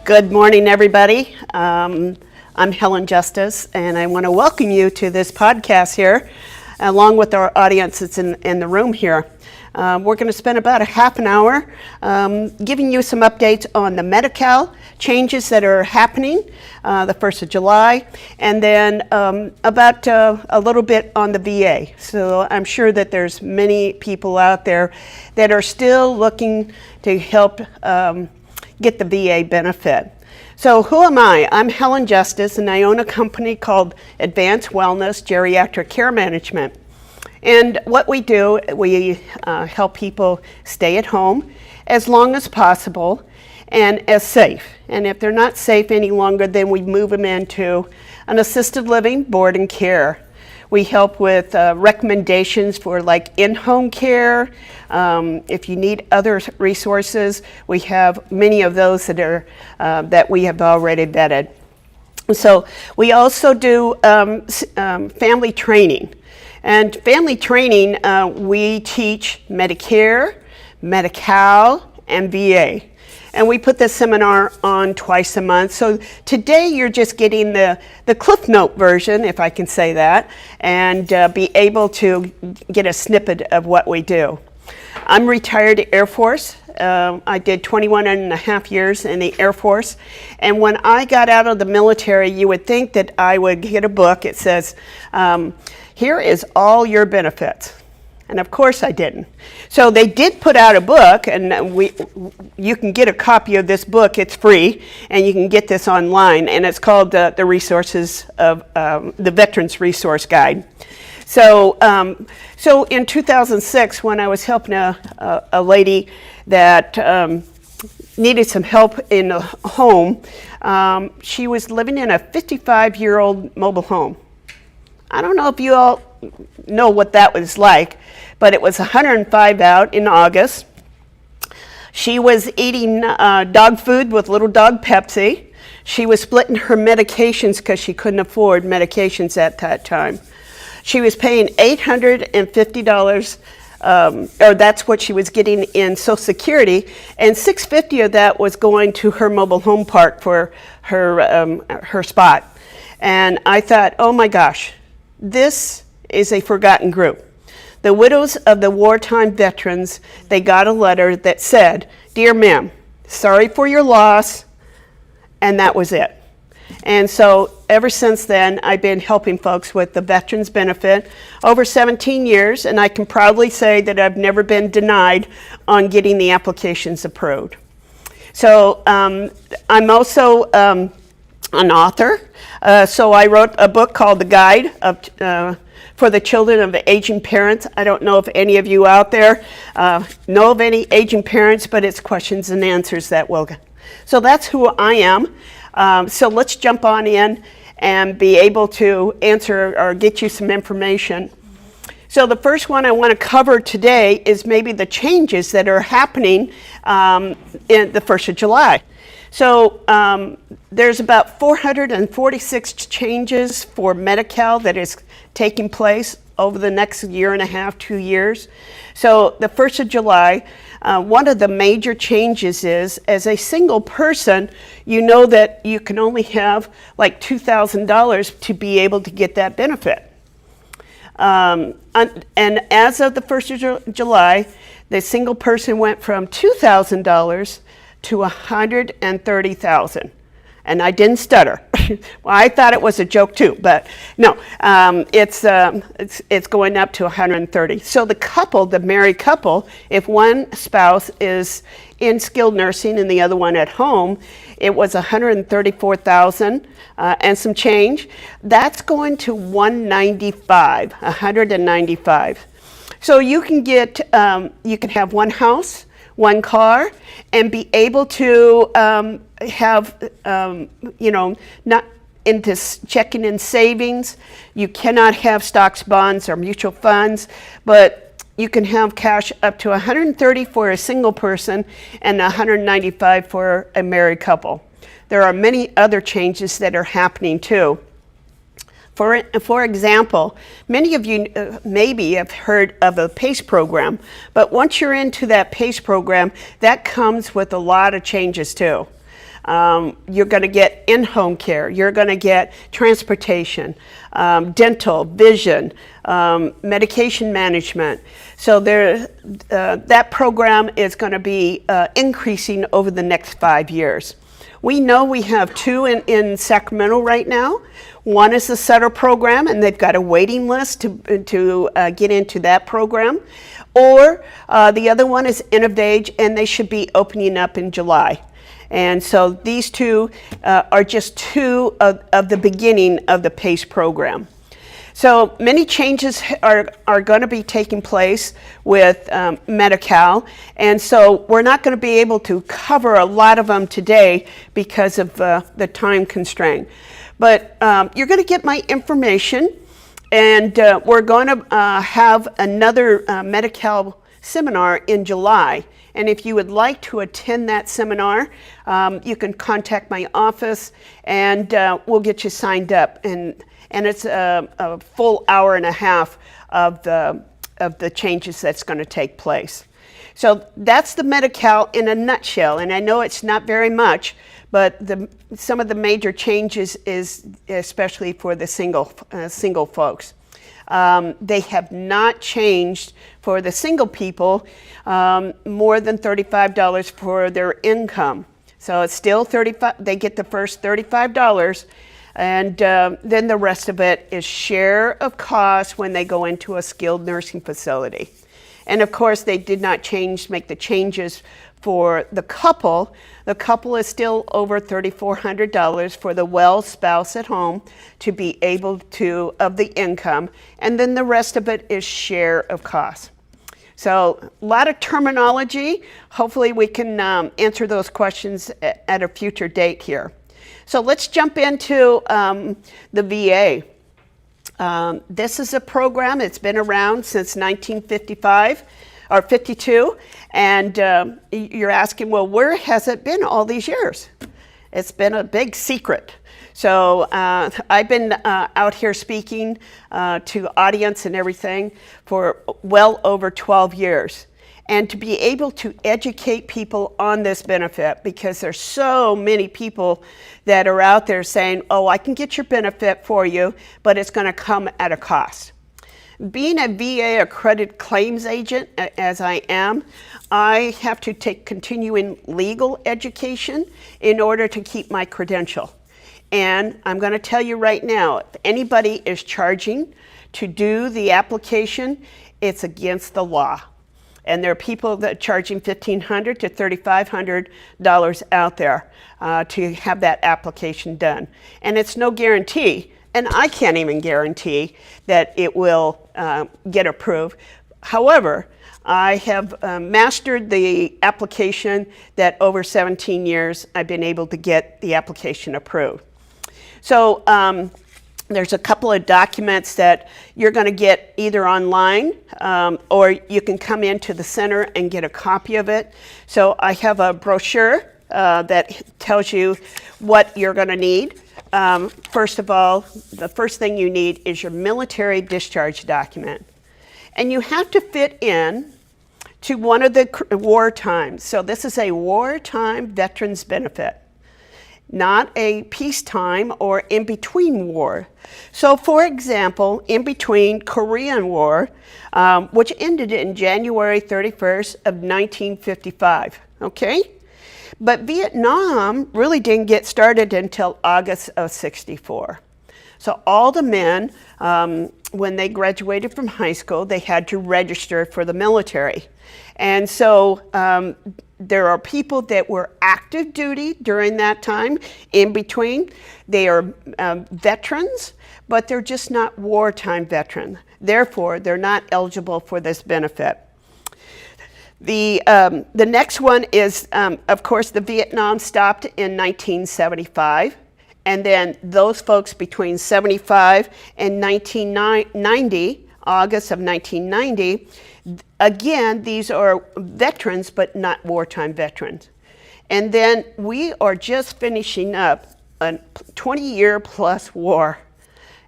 Good morning, everybody. I'm Helen Justice, and I want to welcome you to this podcast here, along with our audience that's in the room here. We're going to spend about a half an hour giving you some updates on the Medi-Cal changes that are happening the 1st of July, and then about a little bit on the VA. So I'm sure that there's many people out there that are still looking to help get the VA benefit. So who am I? I'm Helen Justice, and I own a company called Advanced Wellness Geriatric Care Management. And what we do, we help people stay at home as long as possible and as safe. And if they're not safe any longer, then we move them into an assisted living, board and care. We help with recommendations for like in-home care. If you need other resources, we have many of those that are that we have already vetted. So we also do family training. And family training, we teach Medicare, Medi-Cal, and VA. And we put this seminar on twice a month. So today you're just getting the Cliff Note version, if I can say that, and be able to get a snippet of what we do. I'm retired Air Force. I did 21 and a half years in the Air Force. And when I got out of the military, you would think that I would get a book. It says, here is all your benefits. And of course I didn't. So they did put out a book, and you can get a copy of this book. It's free, and you can get this online. And it's called the Resources of the Veterans Resource Guide. So, so in 2006, when I was helping a lady that needed some help in a home, she was living in a 55-year-old mobile home. I don't know if you all know what that was like, but it was 105 out in August. She was eating dog food with little dog Pepsi. She was splitting her medications because she couldn't afford medications at that time. She was paying $850, or that's what she was getting in Social Security, and $650 of that was going to her mobile home park for her spot. And I thought, oh my gosh, this is a forgotten group. The widows of the wartime veterans, they got a letter that said, "Dear ma'am, sorry for your loss," and that was it. And so ever since then, I've been helping folks with the veterans benefit over 17 years, and I can proudly say that I've never been denied on getting the applications approved. So I'm also an author. So I wrote a book called The Guide for the Children of Aging Parents. I don't know if any of you out there know of any aging parents, but it's questions and answers that will. So that's who I am. So let's jump on in and be able to answer or get you some information. So the first one I want to cover today is maybe the changes that are happening in the 1st of July. So there's about 446 changes for Medi-Cal that is taking place over the next year and a half, 2 years. So the 1st of July, one of the major changes is, as a single person, you know that you can only have like $2,000 to be able to get that benefit. And as of the 1st of July, the single person went from $2,000 to $130,000. And I didn't stutter. Well, I thought it was a joke too, but no, it's going up to 130. So the couple, the married couple, if one spouse is in skilled nursing and the other one at home, it was 134,000 and some change. That's going to 195. So you can get, you can have one house, one car, and be able to have, not into checking in savings. You cannot have stocks, bonds, or mutual funds, but you can have cash up to 130 for a single person and 195 for a married couple. There are many other changes that are happening too. For example, many of you maybe have heard of a PACE program, but once you're into that PACE program, that comes with a lot of changes too. You're going to get in-home care, you're going to get transportation, dental, vision, medication management. So that program is going to be increasing over the next 5 years. We know we have two in Sacramento right now. One is the Sutter program, and they've got a waiting list to get into that program. Or the other one is Innovage, and they should be opening up in July. And so these two are just two of the beginning of the PACE program. So many changes are going to be taking place with Medi-Cal, and so we're not going to be able to cover a lot of them today because of the time constraint. But you're going to get my information, and we're going to have another Medi-Cal seminar in July. And if you would like to attend that seminar, you can contact my office, and we'll get you signed up. And it's a full hour and a half of the changes that's going to take place. So that's the Medi-Cal in a nutshell. And I know it's not very much, but some of the major changes is especially for the single folks. They have not changed for the single people more than $35 for their income. So it's still $35. They get the first $35, and then the rest of it is share of costs when they go into a skilled nursing facility. And of course, they did not make the changes for the couple. The couple is still over $3,400 for the well spouse at home to be able to, of the income, and then the rest of it is share of costs. So a lot of terminology. Hopefully we can answer those questions at a future date here. So let's jump into the VA. This is a program that's been around since 1955 or 52, and you're asking, well, where has it been all these years? It's been a big secret. So I've been out here speaking to audience and everything for well over 12 years. And to be able to educate people on this benefit, because there's so many people that are out there saying, oh, I can get your benefit for you, but it's going to come at a cost. Being a VA accredited claims agent, as I am, I have to take continuing legal education in order to keep my credential. And I'm going to tell you right now, if anybody is charging to do the application, it's against the law. And there are people that are charging $1,500 to $3,500 out there to have that application done. And it's no guarantee, and I can't even guarantee that it will get approved. However, I have mastered the application that over 17 years I've been able to get the application approved. So there's a couple of documents that you're going to get either online or you can come into the center and get a copy of it. So I have a brochure that tells you what you're going to need. First of all, the first thing you need is your military discharge document. And you have to fit in to one of the war times. So this is a wartime veterans benefit, not a peacetime or in between war. So for example, in between Korean War, which ended in January 31st of 1955, okay? But Vietnam really didn't get started until August of 64. So all the men, when they graduated from high school, they had to register for the military. And so there are people that were active duty during that time. In between, they are veterans, but they're just not wartime veterans. Therefore, they're not eligible for this benefit. The next one is, of course, the Vietnam stopped in 1975. And then those folks between 75 and 1990, August of 1990, again, these are veterans, but not wartime veterans. And then we are just finishing up a 20-year plus war.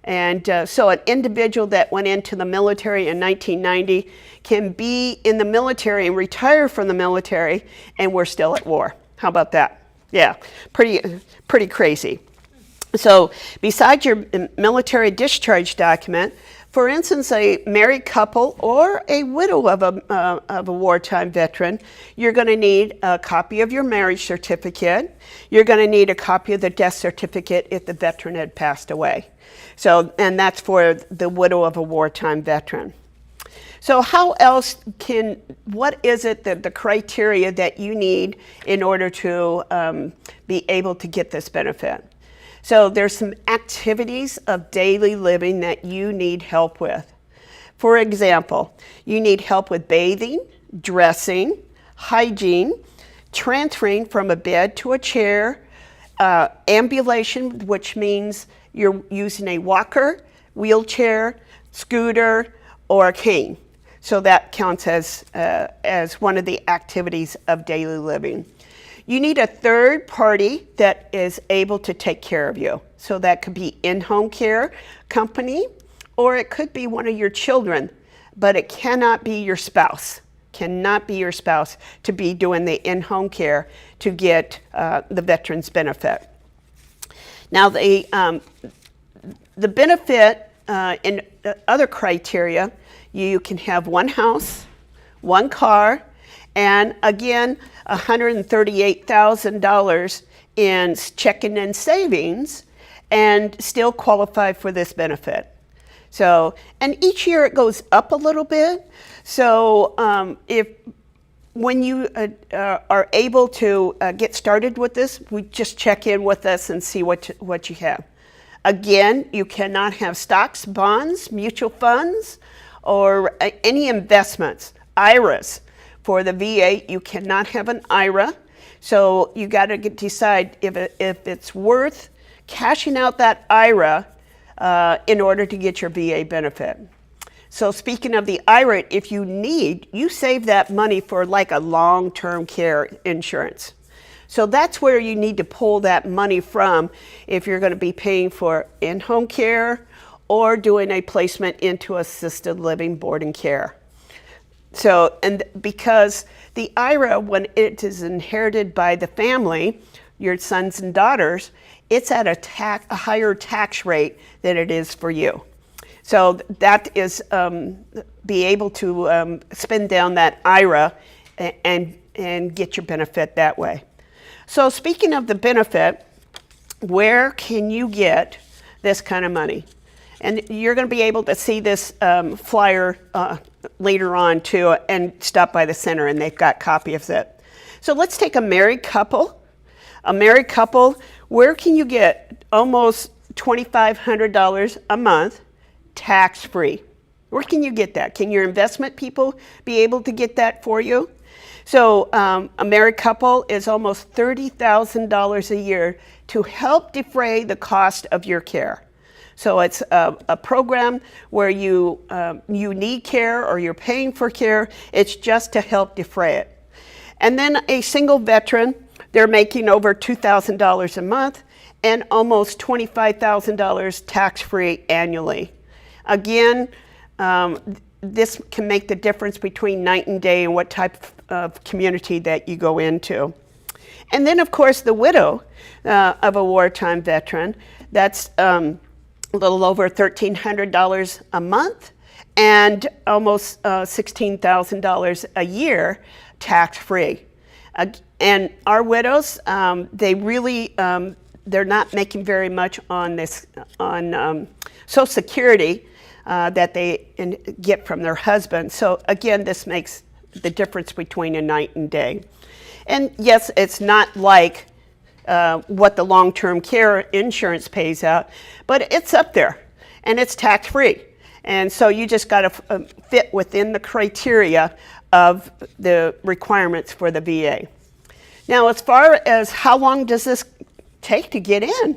And so an individual that went into the military in 1990 can be in the military and retire from the military, and we're still at war. How about that? Yeah, pretty crazy. So besides your military discharge document, for instance, a married couple or a widow of a wartime veteran, you're going to need a copy of your marriage certificate. You're going to need a copy of the death certificate if the veteran had passed away. So, and that's for the widow of a wartime veteran. So how else what is it that the criteria that you need in order to be able to get this benefit? So there's some activities of daily living that you need help with. For example, you need help with bathing, dressing, hygiene, transferring from a bed to a chair, ambulation, which means you're using a walker, wheelchair, scooter, or a cane. So that counts as one of the activities of daily living. You need a third party that is able to take care of you. So that could be in-home care company, or it could be one of your children, but it cannot be your spouse. Cannot be your spouse to be doing the in-home care to get the veterans benefit. Now the benefit in other criteria, you can have one house, one car, and again, $138,000 in checking and savings, and still qualify for this benefit. So, and each year it goes up a little bit. So when you are able to get started with this, we just check in with us and see what you have. Again, you cannot have stocks, bonds, mutual funds, or any investments, IRAs. For the VA, you cannot have an IRA. So you got to decide if it's worth cashing out that IRA in order to get your VA benefit. So speaking of the IRA, if you need, you save that money for like a long-term care insurance. So that's where you need to pull that money from if you're going to be paying for in-home care or doing a placement into assisted living boarding care. So, and because the IRA, when it is inherited by the family, your sons and daughters, it's at a higher tax rate than it is for you. So that is be able to spend down that IRA and get your benefit that way. So speaking of the benefit, where can you get this kind of money? And you're going to be able to see this flyer later on too, and stop by the center and they've got copies of it. So let's take a married couple. A married couple, where can you get almost $2,500 a month tax-free? Where can you get that? Can your investment people be able to get that for you? So a married couple is almost $30,000 a year to help defray the cost of your care. So it's a program where you need care or you're paying for care. It's just to help defray it. And then a single veteran, they're making over $2,000 a month and almost $25,000 tax-free annually. Again, this can make the difference between night and day and what type of community that you go into. And then, of course, the widow of a wartime veteran, that's a little over $1,300 a month and almost $16,000 a year tax-free. And our widows, they really, they're not making very much on this, on Social Security that they get from their husband. So again, this makes the difference between a night and day. And yes, it's not like what the long-term care insurance pays out, but it's up there and it's tax-free. And so you just got to fit within the criteria of the requirements for the VA. Now, as far as how long does this take to get in?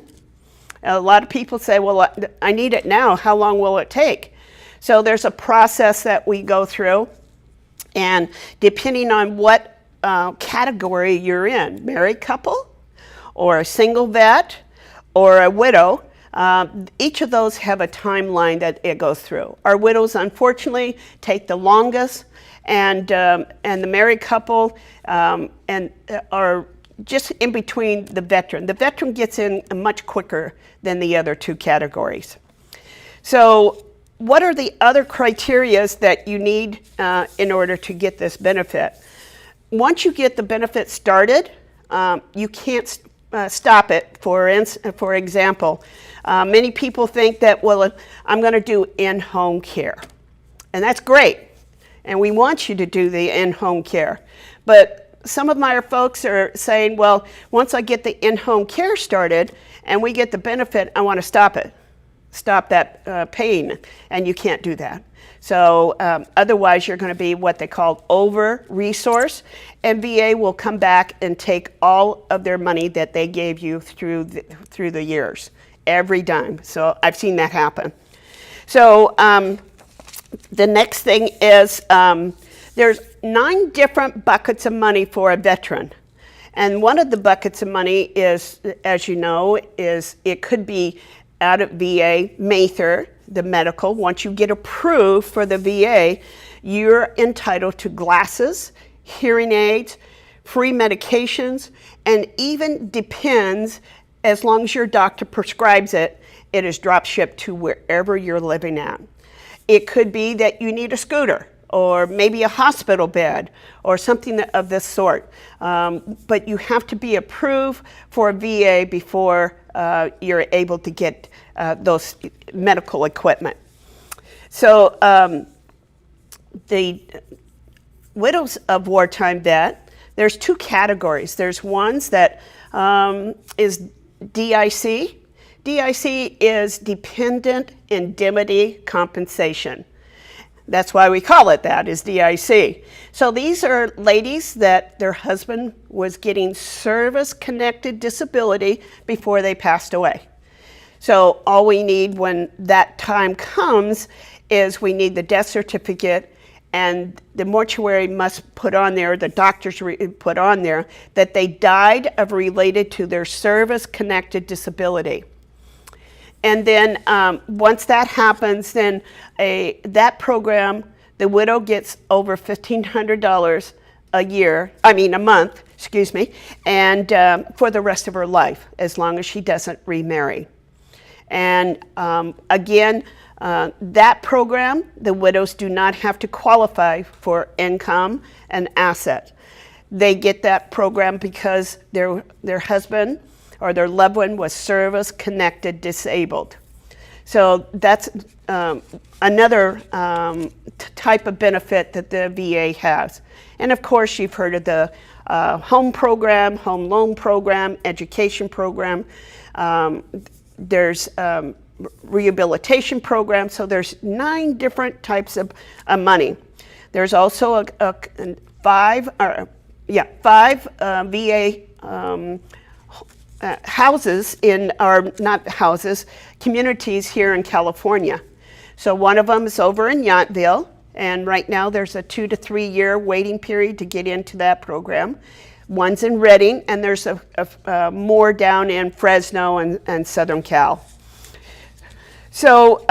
A lot of people say, well, I need it now. How long will it take? So there's a process that we go through, and depending on what category you're in, married couple, or a single vet, or a widow, each of those have a timeline that it goes through. Our widows, unfortunately, take the longest, and the married couple and are just in between the veteran. The veteran gets in much quicker than the other two categories. So what are the other criterias that you need in order to get this benefit? Once you get the benefit started, you can't stop it. For example, many people think that, well, I'm going to do in-home care. And that's great. And we want you to do the in-home care. But some of my folks are saying, well, once I get the in-home care started and we get the benefit, I want to stop that pain, and you can't do that. So otherwise you're going to be what they call over-resourced, and VA will come back and take all of their money that they gave you through the years, every dime. So I've seen that happen. So the next thing is there's 9 different buckets of money for a veteran. And one of the buckets of money is, as you know, is it could be out of VA, Mather, the medical. Once you get approved for the VA, you're entitled to glasses, hearing aids, free medications, and even depends, as long as your doctor prescribes it, it is drop shipped to wherever you're living at. It could be that you need a scooter, or maybe a hospital bed, or something of this sort. But you have to be approved for a VA before you're able to get those medical equipment. So the widows of wartime vet, there's 2 categories. There's ones that is DIC. DIC is Dependent Indemnity Compensation. That's why we call it that, is DIC. So these are ladies that their husband was getting service-connected disability before they passed away. So all we need when that time comes is we need the death certificate, and the mortuary must put on there, the doctors put on there, that they died of related to their service-connected disability. And then once that happens, then that program, the widow gets over $1,500 a month, and for the rest of her life, as long as she doesn't remarry. And again, that program, the widows do not have to qualify for income and asset. They get that program because their husband or their loved one was service-connected disabled. So that's another type of benefit that the VA has. And of course, you've heard of the home program, home loan program, education program. There's rehabilitation program. So there's 9 different types of money. There's also five VA houses communities here in California. So one of them is over in Yountville, and right now there's a 2 to 3 year waiting period to get into that program. One's in Redding, and there's more down in Fresno and Southern Cal. So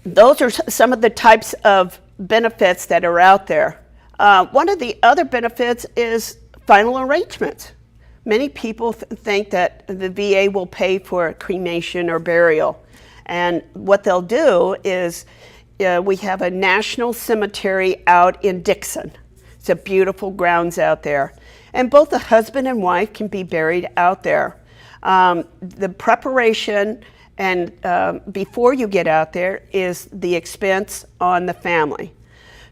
those are some of the types of benefits that are out there. One of the other benefits is final arrangements. Many people think that the VA will pay for cremation or burial. And what they'll do is we have a national cemetery out in Dixon. It's a beautiful grounds out there. And both the husband and wife can be buried out there. The preparation and before you get out there is the expense on the family.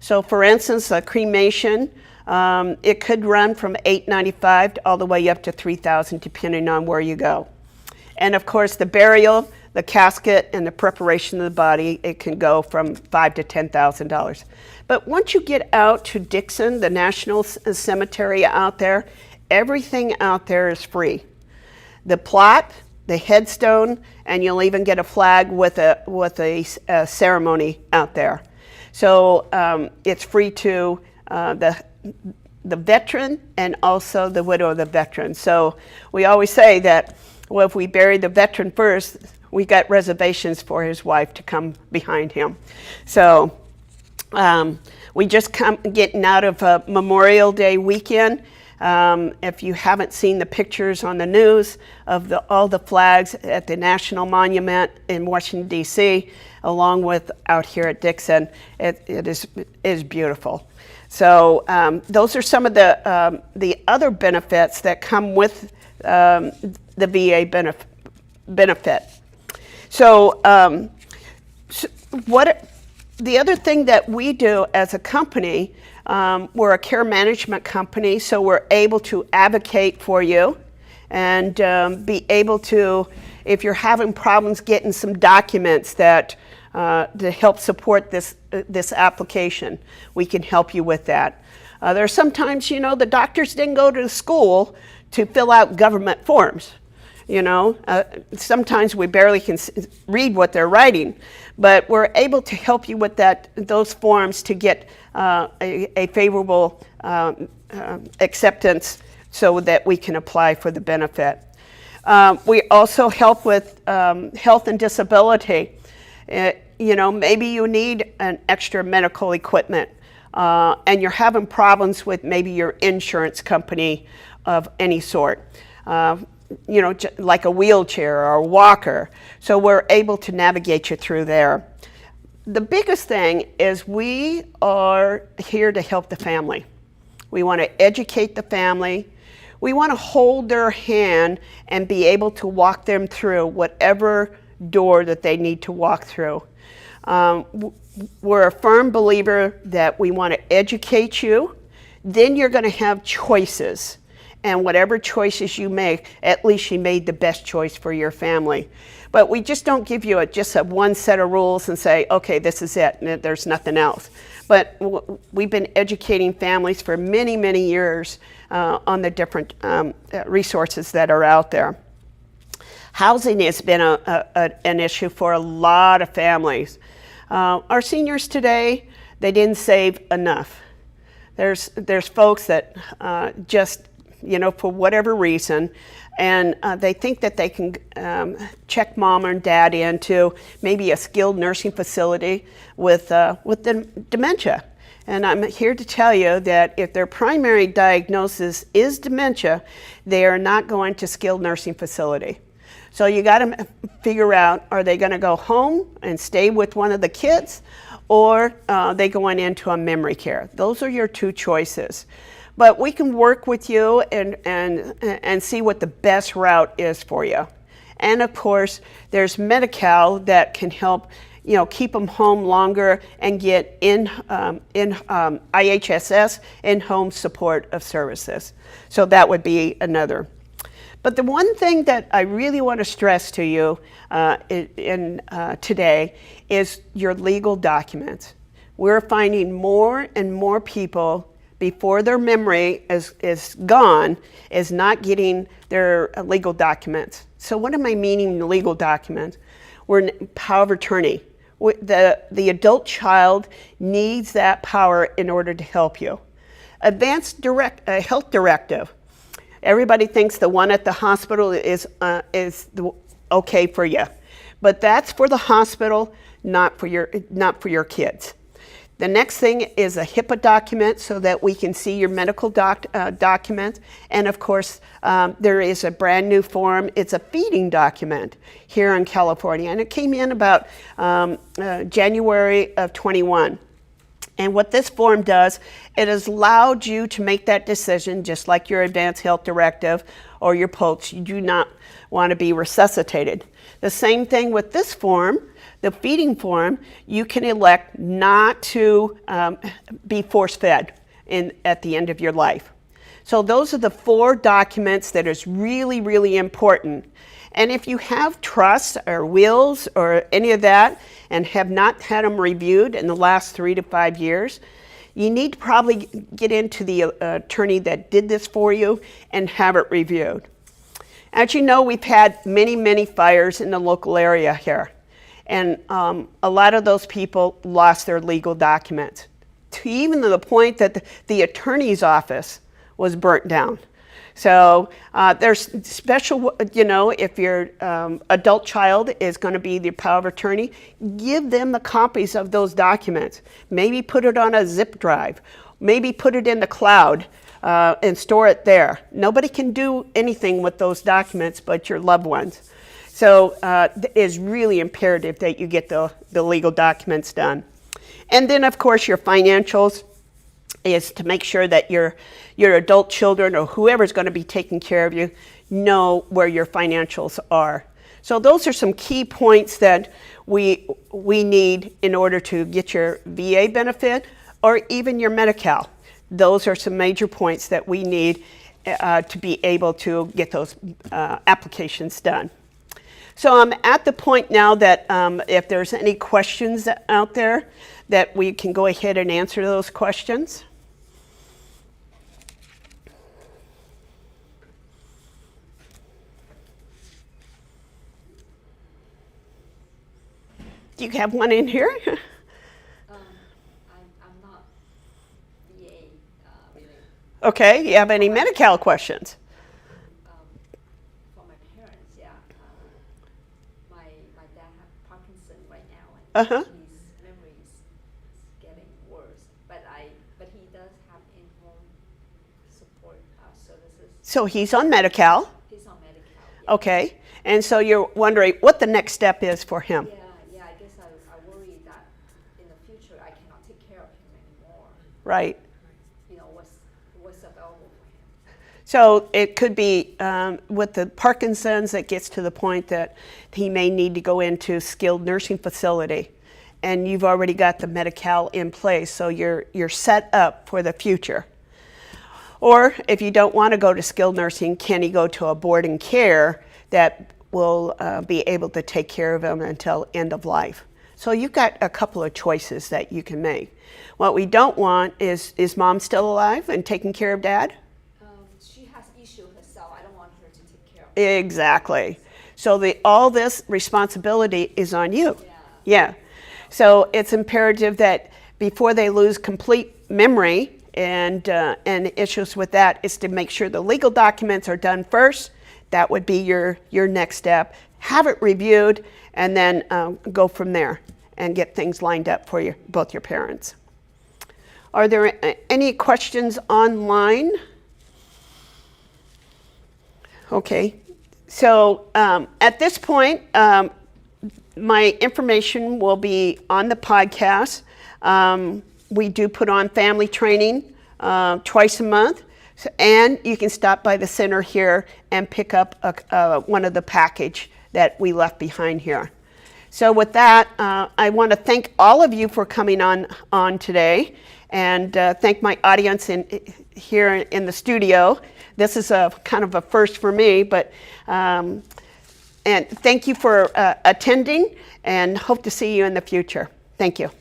So for instance, a cremation, it could run from $895 all the way up to $3,000 depending on where you go. And of course the burial, the casket, and the preparation of the body, it can go from $5,000 to $10,000. But once you get out to Dixon, the National Cemetery out there, everything out there is free. The plot, the headstone, and you'll even get a flag with a ceremony out there. So it's free to the veteran and also the widow of the veteran. So we always say that, well, if we bury the veteran first, we got reservations for his wife to come behind him. So we just getting out of Memorial Day weekend. If you haven't seen the pictures on the news of all the flags at the National Monument in Washington, D.C., along with out here at Dixon, it is beautiful. So those are some of the other benefits that come with the VA benefit. So the other thing that we do as a company, We're a care management company, so we're able to advocate for you and be able to, if you're having problems getting some documents that to help support this application, we can help you with that. There's sometimes, the doctors didn't go to school to fill out government forms. Sometimes we barely can read what they're writing, but we're able to help you with those forms to get a favorable acceptance so that we can apply for the benefit. We also help with health and disability. Maybe you need an extra medical equipment and you're having problems with maybe your insurance company of any sort. Like a wheelchair or a walker. So we're able to navigate you through there. The biggest thing is we are here to help the family. We want to educate the family. We want to hold their hand and be able to walk them through whatever door that they need to walk through. We're a firm believer that we want to educate you. Then you're going to have choices. And whatever choices you make, at least you made the best choice for your family. But we just don't give you just a one set of rules and say, okay, this is it, and there's nothing else. But we've been educating families for many, many years on the different resources that are out there. Housing has been an issue for a lot of families. Our seniors today, they didn't save enough. There's folks that just for whatever reason, and they think that they can check mom and dad into maybe a skilled nursing facility with dementia. And I'm here to tell you that if their primary diagnosis is dementia, they are not going to skilled nursing facility. So you got to figure out, are they going to go home and stay with one of the kids, or they going into a memory care? Those are your two choices. But we can work with you and see what the best route is for you. And of course, there's Medi-Cal that can help, keep them home longer and get in IHSS, in-home support of services. So that would be another. But the one thing that I really want to stress to you today is your legal documents. We're finding more and more people before their memory is gone, is not getting their legal documents. So what am I meaning legal documents? We're power of attorney. The adult child needs that power in order to help you. Advanced health directive. Everybody thinks the one at the hospital is okay for you, but that's for the hospital, not for your kids. The next thing is a HIPAA document so that we can see your medical documents. And of course, there is a brand new form. It's a feeding document here in California. And it came in about January of 21. And what this form does, it has allowed you to make that decision, just like your advanced health directive or your POTS. You do not want to be resuscitated. The same thing with this form. The feeding form, you can elect not to be force-fed at the end of your life. So those are the 4 documents that is really, really important. And if you have trusts or wills or any of that and have not had them reviewed in the last 3 to 5 years, you need to probably get into the attorney that did this for you and have it reviewed. As you know, we've had many, many fires in the local area here. And a lot of those people lost their legal documents, to even to the point that the attorney's office was burnt down. So there's special, if your adult child is going to be the power of attorney, give them the copies of those documents. Maybe put it on a zip drive. Maybe put it in the cloud and store it there. Nobody can do anything with those documents but your loved ones. So it is really imperative that you get the legal documents done. And then, of course, your financials is to make sure that your adult children or whoever's going to be taking care of you know where your financials are. So those are some key points that we need in order to get your VA benefit or even your Medi-Cal. those are some major points that we need to be able to get those applications done. So I'm at the point now that if there's any questions out there, that we can go ahead and answer those questions. Do you have one in here? I'm not VA related. Okay, you have any Medi-Cal questions? For my parents, yeah. My dad has Parkinson right now, and Uh-huh. his memory is getting worse. But he does have in-home support services. So he's on Medi-Cal. He's on Medi-Cal. Yeah. Okay, and so you're wondering what the next step is for him. Yeah. I guess I worry that in the future I cannot take care of him anymore. Right. You know, what's available for him. So it could be with the Parkinson's, it gets to the point that he may need to go into skilled nursing facility, and you've already got the Medi-Cal in place, so you're set up for the future. Or if you don't want to go to skilled nursing, can he go to a board and care that will be able to take care of him until end of life? So you've got a couple of choices that you can make. What we don't want is mom still alive and taking care of dad? She has issue herself. I don't want her to take care of her. Exactly. So all this responsibility is on you. Yeah. So it's imperative that before they lose complete memory and issues with that is to make sure the legal documents are done first. That would be your next step. Have it reviewed and then go from there and get things lined up for both your parents. Are there any questions online? Okay. So at this point, my information will be on the podcast. We do put on family training twice a month, and you can stop by the center here and pick up one of the package that we left behind here. So with that, I want to thank all of you for coming on today, and thank my audience here in the studio. This is a kind of a first for me, but and thank you for attending, and hope to see you in the future. Thank you.